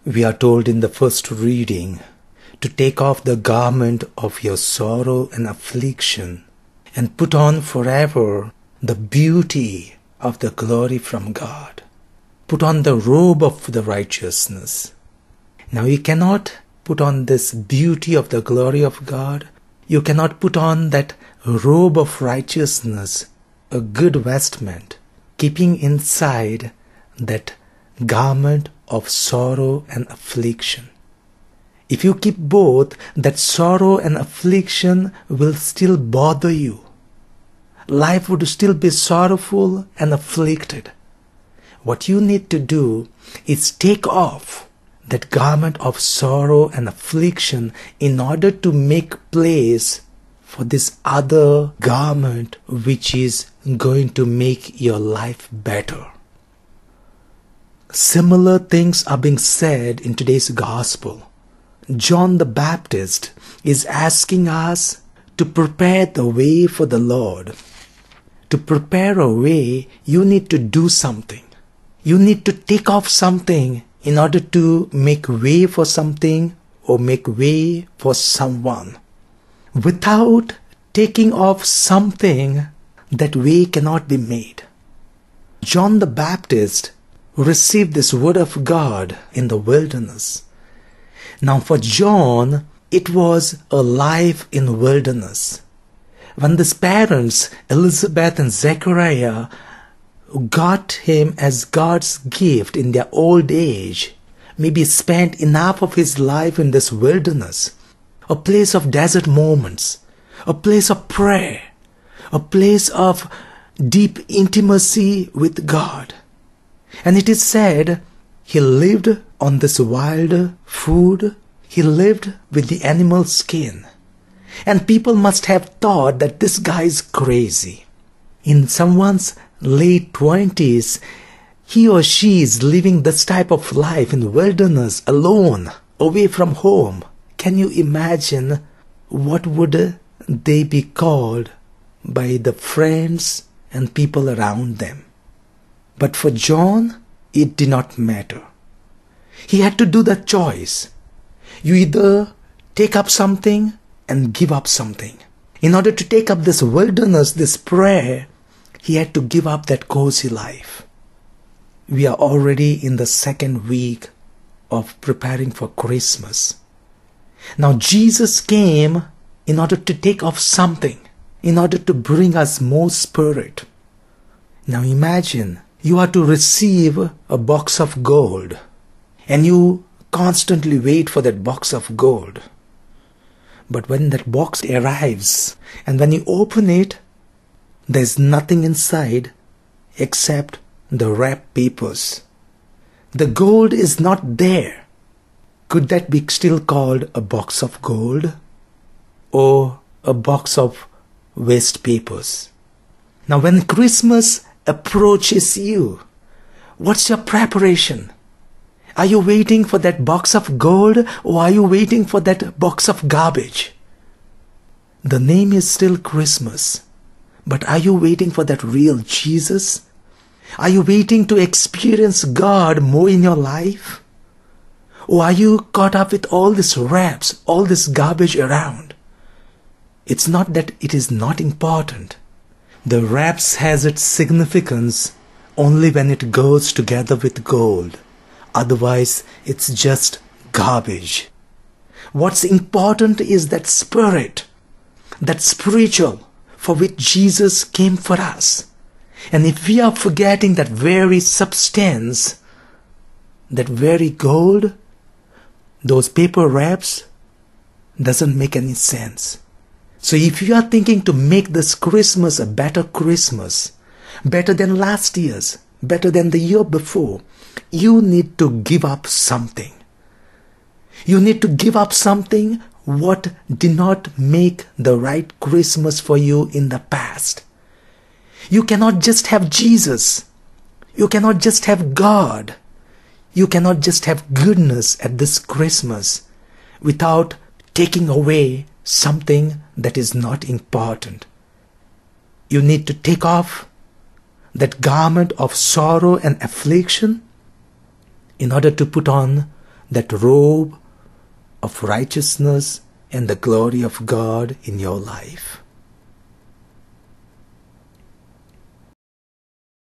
We are told in the first reading to take off the garment of your sorrow and affliction and put on forever the beauty of the glory from God. Put on the robe of the righteousness. Now you cannot put on this beauty of the glory of God. You cannot put on that robe of righteousness, a good vestment, keeping inside that garment of sorrow and affliction. If you keep both, that sorrow and affliction will still bother you. Life would still be sorrowful and afflicted. What you need to do is take off that garment of sorrow and affliction in order to make place for this other garment which is going to make your life better. Similar things are being said in today's gospel. John the Baptist is asking us to prepare the way for the Lord. To prepare a way, you need to do something. You need to take off something in order to make way for something or make way for someone. Without taking off something, that way cannot be made. John the Baptist received this word of God in the wilderness. Now for John, it was a life in wilderness. When his parents, Elizabeth and Zechariah, got him as God's gift in their old age, maybe spent enough of his life in this wilderness, a place of desert moments, a place of prayer, a place of deep intimacy with God. And it is said, he lived on this wild food, he lived with the animal skin. And people must have thought that this guy is crazy. In someone's late 20s, he or she is living this type of life in the wilderness, alone, away from home. Can you imagine what would they be called by the friends and people around them? But for John, it did not matter. He had to do that choice. You either take up something and give up something. In order to take up this wilderness, this prayer, he had to give up that cozy life. We are already in the second week of preparing for Christmas. Now Jesus came in order to take off something, in order to bring us more spirit. Now imagine you are to receive a box of gold and you constantly wait for that box of gold. But when that box arrives and when you open it, there's nothing inside except the wrap papers. The gold is not there. Could that be still called a box of gold or a box of waste papers? Now when Christmas approaches you, what's your preparation? Are you waiting for that box of gold or are you waiting for that box of garbage? The name is still Christmas, but are you waiting for that real Jesus? Are you waiting to experience God more in your life? Or are you caught up with all these wraps, all this garbage around? It's not that it is not important. The wraps has its significance only when it goes together with gold. Otherwise, it's just garbage. What's important is that spirit, that spiritual for which Jesus came for us. And if we are forgetting that very substance, that very gold, those paper wraps doesn't make any sense. So if you are thinking to make this Christmas a better Christmas, better than last year's, better than the year before, you need to give up something. You need to give up something what did not make the right Christmas for you in the past. You cannot just have Jesus. You cannot just have God. You cannot just have goodness at this Christmas without taking away something that is not important. You need to take off that garment of sorrow and affliction in order to put on that robe of righteousness and the glory of God in your life.